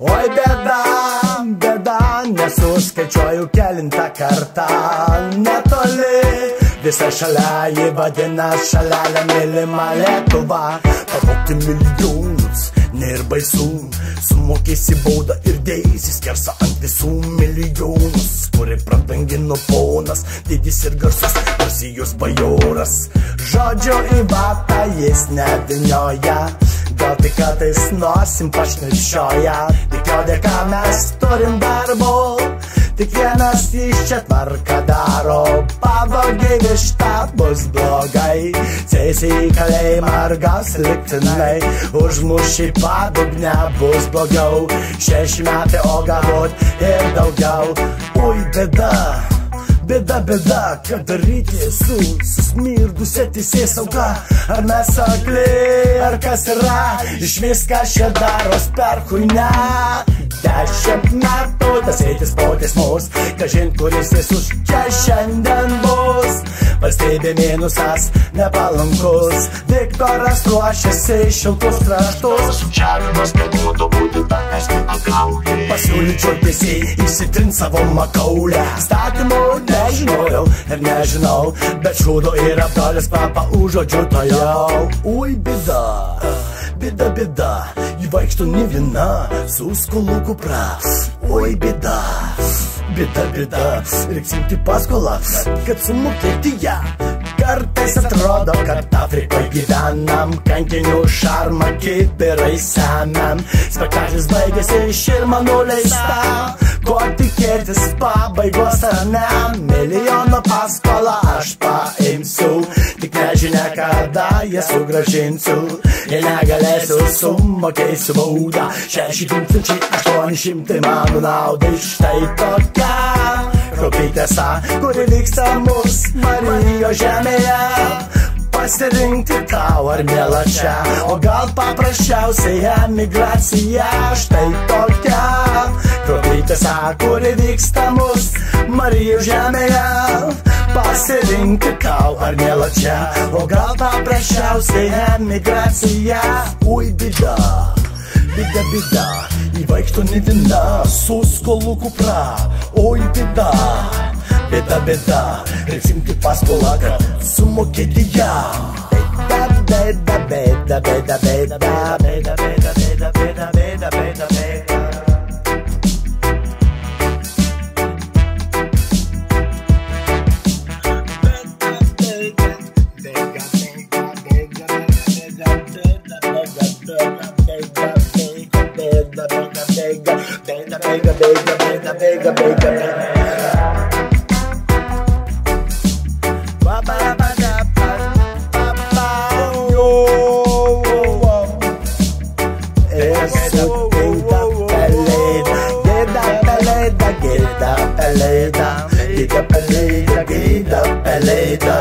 Oi bėda, bėda, nesuskaičiuoju kelintą kartą. Netoli, visa šalia, jį vadina šalelę mylimą Lietuvą. Pavogti milijonus, nėr baisu, sumokėsi baudą ir dėsi skersą ant visų milijonus, kuri pradangino ponas, didis ir garsus, Persijos bajoras. Žodžio į vatą jis nedinioja, gal tik kartais nosim pašnešioja. Tik jo dėka mes turim darbo, tik vienas iš čia tvarką daro. Pavogiai vištą bus blogai, sėsi į kalėjimą ar gaus liktinai. Užmuši padugnę bus blogiau, 6 metai, o galbūt ir daugiau. Oi bėda, bėda, bėda, ką daryti su susmirdusia teisėsauga? Ar mes akli, ar kas yra? Iš viskas čia daros per chuinia. 10 metų tas eitis po teismus, kažin kuris visus čia šiandien bus. Valstybė minusas nepalankus, Viktoras ruošiasi šiltus kraštus. Sukčiavimas galėtų būti takas apgaulė. Pasiūlyčiau tiesiai įsitrint savo makaulę. Statymų nežinojau ir nežinau, bet šūdo ir apgalės kvapą užuodžiu to jau. Oi bėda, bėda, bėda, įvaikšto ne viena su skolų kupra. Oi bėda, bėda, bėda, reiks imti paskolą, kad sumokėti ją. Kartais atrodo, kad Afrikoje gyvenam, kankinių šarmą kibirai semiam. Spektaklis baigėsi širma nuleista, ko tikėtis pabaigos ar ne? Milijono paskolą aš paimsiu, tik nežinia kada ją sugrąžinsiu. Jei negalėsiu, sumokėsiu baudą 6800 mano naudai. Štai tokia kraupi tiesa, kuri vyksta mus Marijos žemėje. Pasirinkti tau ar mėla čia, o gal paprasčiausiai emigracija. Štai tokia kraupi tiesa, kuri vyksta mus Marijos žemėje. Pasirinkti tau ar mėla čia, o gal paprasčiausiai emigracija. Oi bėda, bėda, bėda, įvaikšto ne viena su skolų kupra. Oi bėda, bėda, bėda, reiks imti paskolą, kad sumokėti ją. Bėda, bėda, bėda, bėda, bėda, bėda, bėda, bėda, bėda, bėda, bėda, bėda, bėda. Gida peleda,